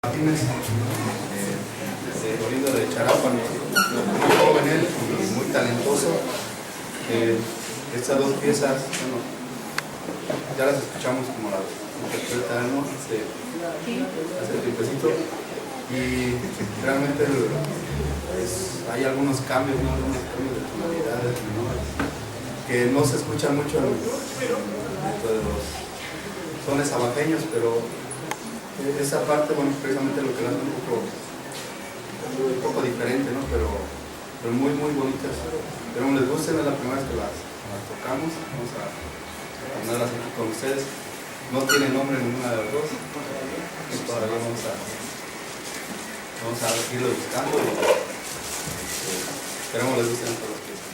Martínez, oriundo de Charapa, muy joven él y muy talentoso. Estas dos piezas, bueno, ya las escuchamos como las interpretan hace tiempecito, y realmente hay algunos cambios, ¿no? Algunos cambios de tonalidades, ¿no? Que no se escuchan mucho dentro de los sones abajeños, pero esa parte, bueno, precisamente lo que la hace un poco diferente, ¿no? Pero muy bonitas. Pero les gusten, es la primera vez que las tocamos. Vamos a ponerlas aquí con ustedes. No tiene nombre ninguna de las dos. Y todavía vamos a irlo buscando. Esperemos les gusten todas las piezas.